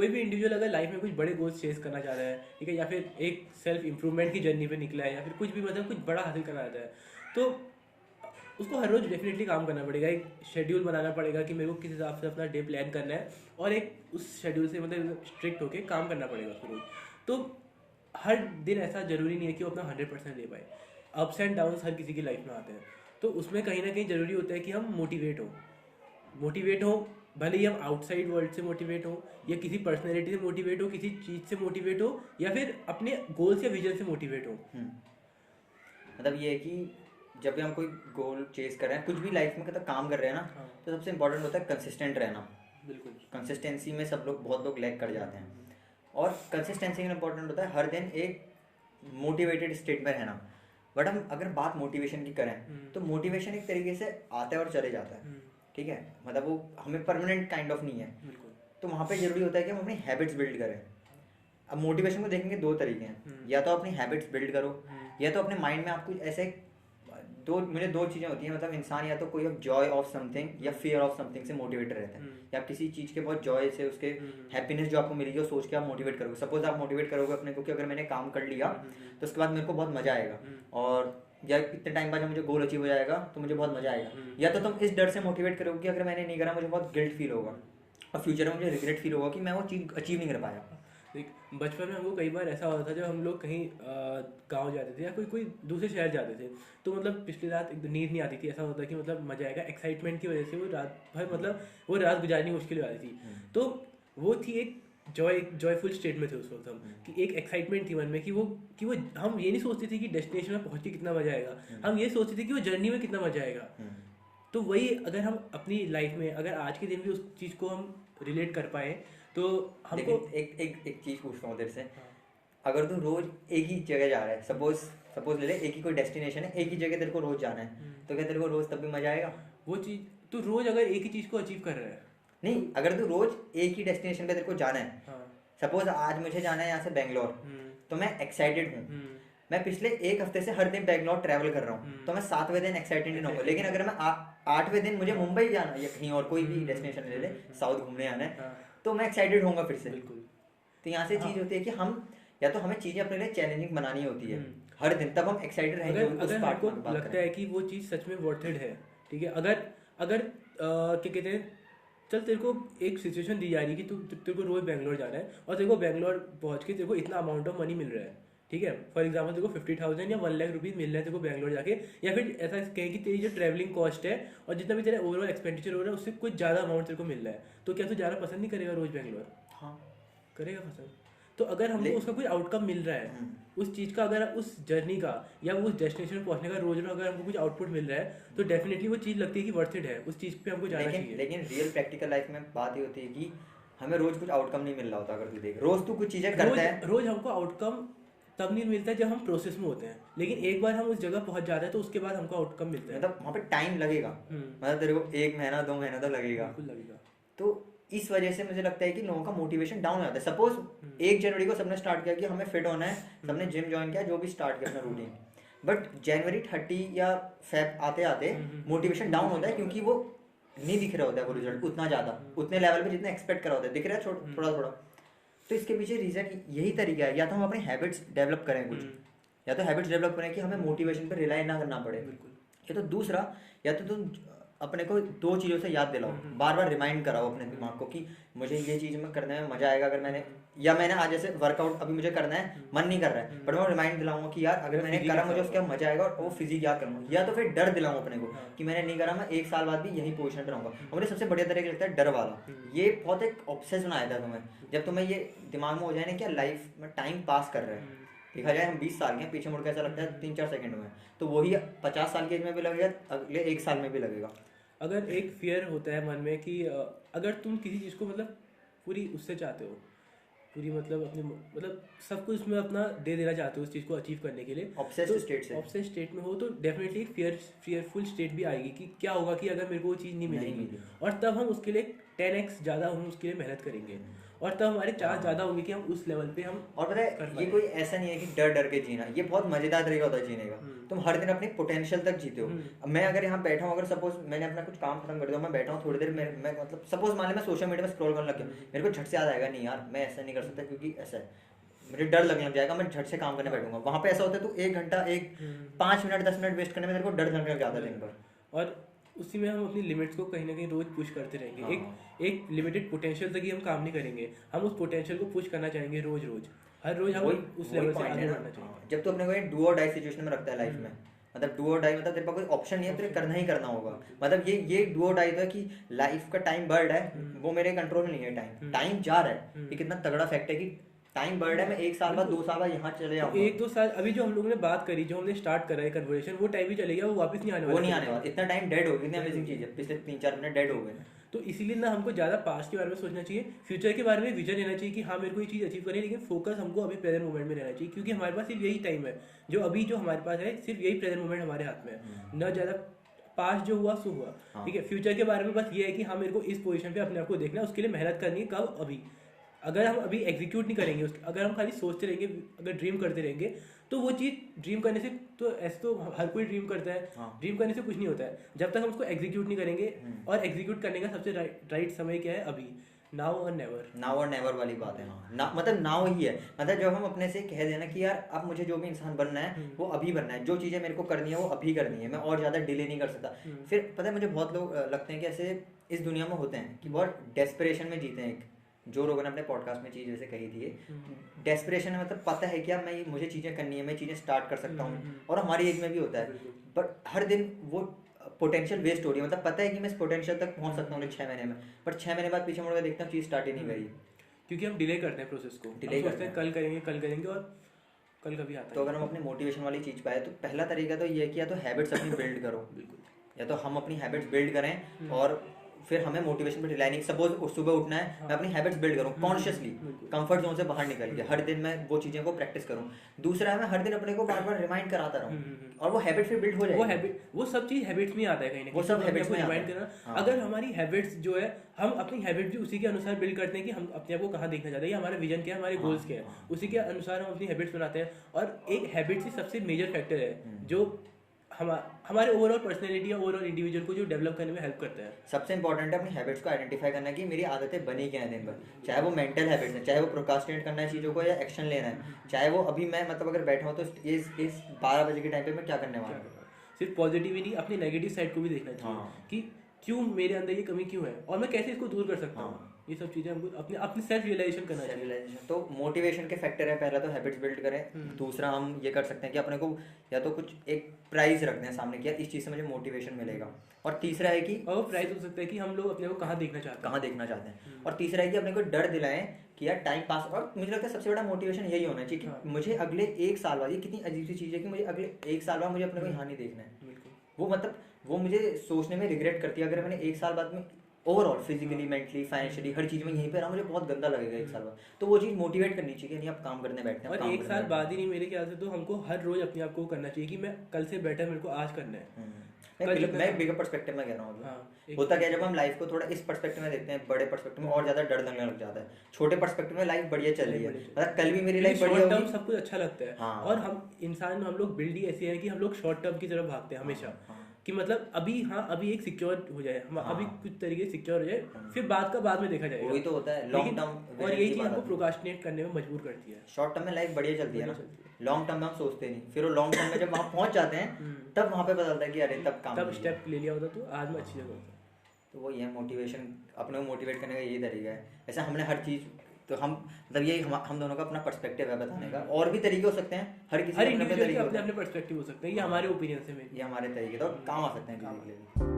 कोई भी इंडिविजुअल अगर लाइफ में कुछ बड़े गोल्स चेस करना चाह रहा है, ठीक है, या फिर एक सेल्फ इम्प्रूवमेंट की जर्नी पे निकला है, या फिर कुछ भी मतलब कुछ बड़ा हासिल करना चाहता है, तो उसको हर रोज़ डेफिनेटली काम करना पड़ेगा। एक शेड्यूल बनाना पड़ेगा कि मेरे को किस हिसाब से अपना डे प्लान करना है, और एक उस शेड्यूल से मतलब स्ट्रिक्ट होके काम करना पड़ेगा उसको रोज। तो हर दिन ऐसा ज़रूरी नहीं है कि वो अपना 100% दे पाए। अप्स एंड डाउन्स हर किसी की लाइफ में आते हैं, तो उसमें कहीं ना कहीं ज़रूरी होता है कि हम मोटिवेट हो, भले ही हम आउटसाइड वर्ल्ड से मोटिवेट हो, या किसी पर्सनैलिटी से मोटिवेट हो, किसी चीज़ से मोटिवेट हो, या फिर अपने गोल्स या विजन से मोटिवेट हो। मतलब ये है कि जब भी हम कोई गोल चेस कर रहे हैं, कुछ भी लाइफ में मतलब काम कर रहे हैं ना, हाँ। तो सबसे इंपॉर्टेंट होता है कंसिस्टेंट रहना। बिल्कुल। कंसिस्टेंसी में बहुत लोग लैग कर जाते हैं, और कंसिस्टेंसी में इंपॉर्टेंट होता है हर दिन एक मोटिवेटेड स्टेट में रहना। बट हम अगर बात मोटिवेशन की करें, तो मोटिवेशन एक तरीके से आता है और चले जाता है, ठीक है, मतलब वो हमें परमानेंट काइंड ऑफ नहीं है। बिल्कुल। तो वहाँ पे जरूरी होता है कि हम अपनी हैबिट्स बिल्ड करें। अब मोटिवेशन को देखेंगे दो तरीके हैं, या तो अपनी हैबिट्स बिल्ड करो, या तो अपने माइंड में आपको ऐसे मुझे दो चीज़ें होती हैं, मतलब इंसान या तो कोई जॉय ऑफ समथिंग या फियर ऑफ समथिंग से मोटिवेटेड रहता है, या आप किसी चीज़ के बहुत जॉय से, उसके हैप्पीनेस जो आपको मिलेगी वो सोच के आप मोटिवेट करोगे। सपोज आप मोटिवेट करोगे अपने को कि अगर मैंने काम कर लिया तो उसके बाद मेरे को बहुत मज़ा आएगा, और या इतने टाइम बाद जब मुझे गोल अचीव हो जाएगा तो मुझे बहुत मज़ा आएगा। या तो तुम इस डर से मोटिवेट करोगे कि अगर मैंने नहीं करा मुझे बहुत गिल्ट फील होगा, और फ्यूचर में मुझे रिग्रेट फील होगा कि मैं वो चीज़ अचीव नहीं कर पाया। देख, बचपन में हमको कई बार ऐसा होता था, जब हम लोग कहीं गांव जाते थे या कोई दूसरे शहर जाते थे, तो मतलब पिछली रात एक नींद नहीं आती थी। ऐसा होता कि मतलब मजा आएगा, एक्साइटमेंट की वजह से वो रात भर मतलब वो रात गुजारनी मुश्किल हो जाती थी। तो वो थी एक जॉयफुल स्टेट में थे उस वक्त हम, कि एक एक्साइटमेंट थी मन में कि वो हम ये नहीं सोचते थे कि डेस्टिनेशन में पहुंच के कितना मजा आएगा, हम ये सोचते थे कि वो जर्नी में कितना मजा आएगा। तो वही अगर हम अपनी लाइफ में अगर आज के दिन भी उस चीज़ को हम रिलेट कर पाए तो हमको एक चीज़ पूछता हूँ तेरे से। अगर तू रोज एक ही जगह जा रहा है, सपोज ले ले, एक ही कोई डेस्टिनेशन है, एक ही जगह तेरे को रोज जाना है, तो क्या तेरे को रोज तब भी मजा आएगा? वो चीज़ तो रोज अगर एक ही चीज़ को अचीव कर रहा है, नहीं, अगर तू रोज एक ही डेस्टिनेशन पे तेरे को जाना है, सपोज आज मुझे जाना है यहाँ से बेंगलोर, तो मैं एक्साइटेड हूँ, मैं पिछले एक हफ्ते से हर दिन बेंगलोर ट्रैवल कर रहा हूँ, तो मैं 7वें दिन एक्साइटेड नहीं होऊंगा। लेकिन अगर मैं 8वें दिन मुझे मुंबई जाना है या कहीं और कोई भी डेस्टिनेशन ले ले, साउथ घूमने आना है, तो मैं एक्साइटेड होऊंगा फिर से। तो यहाँ से चीज़ होती है कि हम या तो हमें चीज़ें अपने लिए चैलेंजिंग बनानी होती है हर दिन, तब हम एक्साइटेड रहेंगे। अगर आपको लगता है कि वो चीज़ सच में वर्थेड है, ठीक है, अगर क्या कहते हैं, चल तेरे को एक सिचुएशन दी जा रही है कि तेरे को रोज बेंगलोर जाना है, और तेरे को बेंगलोर पहुंच के तेरे को इतना अमाउंट ऑफ मनी मिल रहा है, ठीक है, फॉर एग्जाम्पल तेरे को 50,000 या 1 लाख रुपीज़ मिल रहे हैं तेरे को बेंगलोर जाके, या फिर ऐसा कहें कि तेरी जो ट्रैवलिंग कॉस्ट है और जितना भी तेरा ओवरऑल एक्सपेंडिचर हो रहा है उससे कुछ ज़्यादा अमाउंट तेरे को मिल रहा है, तो क्या तू जाना पसंद नहीं करेगा रोज बेंगलोर? हाँ, करेगा पसंद। तो अगर हमको उसका कोई आउटकम मिल रहा है उस चीज़ का, अगर उस जर्नी का या उस डेस्टिनेशन में पहुंचने का रोज अगर हमको कुछ आउटपुट मिल रहा है, तो डेफिनेटली वो चीज़ लगती है कि वर्थ इट है, उस चीज़ पे हमको जाना चाहिए। लेकिन रियल प्रैक्टिकल लाइफ में बात ये होती है कि हमें रोज कुछ आउटकम नहीं मिल रहा होता। अगर तू देख, रोज तू कुछ चीज़ें करता है, रोज हमको आउटकम तब नहीं मिलता है जब हम प्रोसेस में होते हैं, लेकिन एक बार हम उस जगह पहुंच जाते हैं तो उसके बाद हमको आउटकम मिलता है। मतलब वहाँ पे टाइम लगेगा, मतलब तेरे को 1 महीना 2 महीना तो लगेगा। तो इस वजह से मुझे लगता है कि लोगों का मोटिवेशन डाउन हो जाता है। सपोज 1 जनवरी को सबने स्टार्ट किया कि हमें फिट होना है, सबने जिम ज्वाइन किया, जो भी स्टार्ट किया अपना रूटीन, बट जनवरी 30 या फेब आते आते मोटिवेशन डाउन होता है, क्योंकि वो नहीं दिख रहा होता है वो रिजल्ट उतना ज़्यादा, उतने लेवल पे जितना एक्सपेक्ट करा होता है, दिख रहा है थोड़ा थोड़ा। तो इसके पीछे रीज़न यही तरीका है, या तो हम अपनी हैबिट्स डेवलप करें कुछ, या तो हैबिट्स डेवलप करें कि हमें मोटिवेशन पर रिलाई ना करना पड़े, या तो दूसरा, या तो तुम अपने को 2 चीज़ों से याद दिलाओ, बार बार रिमाइंड कराओ अपने दिमाग को कि मुझे ये चीज़ में करने में मजा आएगा। अगर मैंने आज जैसे वर्कआउट अभी मुझे करना है, मन नहीं कर रहा है, बट मैं रिमाइंड दिलाऊंगा कि यार अगर मैंने करा मुझे उसका मजा आएगा, और वो फिजिक याद करूँगा। या तो फिर डर दिलाऊं अपने को कि मैंने नहीं करा, मैं 1 साल बाद भी यही पोजिशन पर रहूँगा। मुझे सबसे बढ़िया तरीका लगता है डर वाला, ये बहुत एक ऑब्सेस बनाया था तुम्हें। जब तुम्हें ये दिमाग में हो जाए ना कि लाइफ में टाइम पास कर रहे हैं, देखा जाए हम 20 साल के पीछे मुड़ के ऐसा लगता है 3-4 सेकंड में, तो वही 50 साल की एज में भी लगेगा, अगले 1 साल में भी लगेगा। अगर एक फियर होता है मन में कि अगर तुम किसी चीज़ को मतलब पूरी उससे चाहते हो, पूरी मतलब अपनी मतलब सब कुछ उसमें अपना दे देना चाहते हो उस चीज़ को अचीव करने के लिए, ऑब्सेस्ड स्टेट में हो, तो डेफिनेटली फियरफुल स्टेट भी आएगी कि क्या होगा कि अगर मेरे को वो चीज़ नहीं मिलेगी, और तब हम उसके लिए 10x ज़्यादा हम उसके लिए मेहनत करेंगे और तब हमारे चांस ज़्यादा होंगे कि हम उस लेवल पे हम और पता है ये कोई ऐसा नहीं है कि डर डर के जीना, ये बहुत मजेदार तरीका होता है जीने का। तुम हर दिन अपनी पोटेंशियल तक जीते हो। अब मैं अगर यहाँ बैठा हूँ, अगर सपोज मैंने अपना कुछ काम खत्म कर दिया, मैं बैठा हूँ थोड़ी देर, मैं मतलब सपोज मान ली मैं सोशल मीडिया में स्क्रॉल करने लग गया, मेरे को झट से याद आएगा नहीं यार मैं ऐसा नहीं कर सकता क्योंकि ऐसा है, मुझे डर लगने लग जाएगा, मैं झट से काम करने बैठूंगा। वहाँ पे ऐसा होता है तो 1 घंटा 5 मिनट 10 मिनट वेस्ट करने में तेरे को डर लगने लग जाता है दिन भर। और उसी में हम अपनी लिमिट्स को कहीं ना कहीं रोज पुश करते रहेंगे। एक लिमिटेड पोटेंशियल तक ही हम काम नहीं करेंगे, हम उस पोटेंशियल को पुश करना चाहेंगे रोज रोज, हर रोज हम उस लेवल से आगे बढ़ना चाहिए। जब तो अपने को डू और डाई सिचुएशन में रखता है लाइफ में, मतलब डू और डाई मतलब तेरे पास कोई ऑप्शन नहीं है, तेरे करना ही करना होगा। मतलब ये डू और डाई था कि लाइफ का टाइम बर्ड है, वो मेरे कंट्रोल में नहीं है। टाइम जा रहा है, ये कितना तगड़ा फैक्ट है कि टाइम बर्ड है, मैं 1 साल बाद 2 साल बाद यहाँ चले जाऊंगा। 1-2 साल अभी जो हम लोगों ने बात करी, जो हमने स्टार्ट करा है कन्वर्सेशन, वो टाइम भी चले गया, वो वापस नहीं आने वाला। वो नहीं आने वाला, इतना टाइम डेड हो गया। इतनी अमेजिंग चीज है, पिछले 3-4 मिनट डेड हो गए। तो इसीलिए ना हमको ज़्यादा पास्ट के बारे में सोचना चाहिए, फ्यूचर के बारे में विजन लेना चाहिए कि हाँ मेरे को ये चीज़ अचीव करनी है, लेकिन फोकस हमको अभी प्रेजेंट मोमेंट में रहना चाहिए, क्योंकि हमारे पास सिर्फ यही टाइम है जो अभी जो हमारे पास है, सिर्फ यही प्रेजेंट मोमेंट हमारे हाथ में है। न ज़्यादा पास्ट जो हुआ सो हुआ, ठीक है। फ्यूचर के बारे में बस ये है कि हाँ मेरे को इस पोजीशन पे अपने आप को देखना है, उसके लिए मेहनत करनी है। कब? अभी। अगर हम अभी एग्जीक्यूट नहीं करेंगे उसके, अगर हम खाली सोचते रहेंगे, अगर ड्रीम करते रहेंगे, तो वो चीज़ ड्रीम करने से तो ऐसे तो हर कोई ड्रीम करता है, ड्रीम करने से कुछ नहीं होता है जब तक हम उसको एग्जीक्यूट नहीं करेंगे। और एग्जीक्यूट करने का सबसे राइट समय क्या है? अभी। नाउ और नेवर। नाउ और नेवर वाली बात है। हाँ ना, मतलब नाउ ही है। मतलब जब हम अपने से कह देना कि यार अब मुझे जो भी इंसान बनना है वो अभी बनना है, जो चीज़ें मेरे को करनी है वो अभी करनी है, मैं और ज़्यादा डिले नहीं कर सकता। फिर पता है मुझे बहुत लोग लगते हैं कि ऐसे इस दुनिया में होते हैं कि बहुत डेस्परेशन में जीते हैं। जो रोगन ने अपने पॉडकास्ट में चीज़ जैसे कही थी, डेस्परेशन में मतलब पता है कि अब मैं मुझे चीज़ें करनी है, मैं चीज़ें स्टार्ट कर सकता हूँ, और हमारी एज में भी होता है। बट हर दिन वो पोटेंशियल वेस्ट हो रही है। मतलब पता है कि मैं इस पोटेंशियल तक पहुँच सकता हूँ 6 महीने में, बट 6 महीने बाद पीछे मुड़ कर देखता हूँ चीज़ स्टार्ट ही नहीं करी, क्योंकि हम डिले करते हैं प्रोसेस को। डिले करते हैं, कल करेंगे और कल कभी आता है। तो अगर हम अपने मोटिवेशन वाली चीज़ पाए तो पहला तरीका तो ये है कि या तो हैबिट्स अपनी बिल्ड करो, बिल्कुल, या तो हम अपनी हैबिट्स बिल्ड करें और फिर हमें मोटिवेशन पे रिलाई नहीं। सपोज सुबह उठना है, मैं अपनी हैबिट्स बिल्ड करूँ कॉन्शियसली, कंफर्ट जोन से बाहर निकल के हर दिन मैं वो चीज़ें को प्रैक्टिस करूँ। दूसरा है मैं हर दिन अपने को बार बार रिमाइंड कराता रहूँ, और वो हैबिट फिर बिल्ड हो जाएगी। वो सब चीज़ हैबिट्स में आता है कहीं ना कहीं, वो सब हैबिट्स में रिमाइंड करना। अगर हमारी हैबिट्स जो है, हम अपनी हैबिट भी उसी के अनुसार बिल्ड करते हैं कि हम अपने आप को कहाँ देखना चाहते हैं, हमारा विजन क्या है, हमारे गोल्स क्या है, उसी के अनुसार हम अपनी हैबिट्स बनाते हैं। और एक हैबिट्स ही सबसे मेजर फैक्टर है जो हमारे ओवरऑल पर्सनैलिटी या ओवरऑल इंडिविजुअल को जो डेवलप करने में हेल्प करता है। सबसे इंपॉर्टेंट है अपनी हैबिट्स को आइडेंटिफाई करना कि मेरी आदतें बनी क्या है दिन भर, चाहे वो मेंटल हैबिट्स है, चाहे वो प्रोक्रास्टिनेट करना है चीज़ों को या एक्शन लेना है, चाहे वो अभी मैं मतलब अगर बैठा हूँ तो इस 12 बजे के टाइम पे मैं क्या करने वाला हूँ। सिर्फ पॉजिटिविटी, अपनी नेगेटिव साइड को भी देखना चाहिए कि क्यों मेरे अंदर ये कमी क्यों है और मैं कैसे इसको दूर कर सकता हूँ। ये सब चीज़ें हमको अपने सेल्फ रियलाइजेशन करना चाहिए। तो मोटिवेशन के फैक्टर है, पहला तो हैबिट्स बिल्ड करें। दूसरा हम ये कर सकते हैं कि अपने को या तो कुछ एक प्राइज रखते हैं सामने कि इस चीज़ से मुझे मोटिवेशन मिलेगा। और तीसरा है कि और प्राइज हो सकता है कि हम लोग अपने को कहाँ देखना चाहते हैं। और तीसरा है कि अपने को डर दिलाएं कि यार टाइम पास। और मुझे लगता है सबसे बड़ा मोटिवेशन यही होना चाहिए कि मुझे अगले 1 साल बाद, ये कितनी अजीब सी चीज़ है कि मुझे अगले 1 साल बाद मुझे अपने को यहाँ नहीं देखना है। वो मतलब वो मुझे सोचने में रिग्रेट करती है। अगर मैंने 1 साल बाद में ओवरऑल फिजिकली, मेंटली, फाइनेंशियली हर चीज़ में यहीं पे रहा, मुझे बहुत गंदा लगेगा 1 साल बाद। तो वो चीज़ मोटिवेट करनी चाहिए, नहीं आप काम करने बैठते हैं। और 1 साल बाद ही नहीं, मेरे ख्याल से तो हमको हर रोज अपने आप को करना चाहिए कि मैं कल से बेटर मेरे को आज करना है। मैं बिगर पर्सपेक्टिव में कह रहा हूँ। होता क्या है, जब हम लाइफ को थोड़ा इस पर्सपेक्टिव में देखते हैं, बड़े पर्सपेक्टिव में, और ज्यादा डर लगने लग जाता है। छोटे पर्सपेक्टिव में लाइफ बढ़िया चल रही है, मतलब कल भी मेरी लाइफ बढ़िया होगी, सब कुछ अच्छा लगता है। और हम लोग बिल्ड ही ऐसे हैं कि हम लोग शॉर्ट टर्म की तरफ भागते हैं हमेशा, कि मतलब अभी एक सिक्योर हो जाए, हम अभी कुछ तरीके से सिक्योर हो जाए, फिर बाद में देखा जाएगा। वही तो होता है लॉन्ग टर्म। और यही चीज हमको प्रोक्रास्टिनेट करने में मजबूर करती है। शॉर्ट टर्म में लाइफ बढ़िया चलती है ना, लॉन्ग टर्म में हम सोचते नहीं। फिर वो लॉन्ग टर्म में जब वहाँ पहुँच जाते हैं तब वहाँ पे पता चलता है कि अरे तब स्टेप ले लिया होता तो आज में अच्छी जगह होता। तो वो ये मोटिवेशन, अपने को मोटिवेट करने का यही तरीका है। ऐसा हमने हर चीज़, तो हम मतलब ये हम दोनों का अपना पर्सपेक्टिव है बताने का। और भी तरीके हो सकते हैं, हर किसी के अपने पर्सपेक्टिव हो सकते हैं। ये हमारे ओपिनियन से, ये हमारे तरीके तो काम आ सकते हैं किसी के लिए।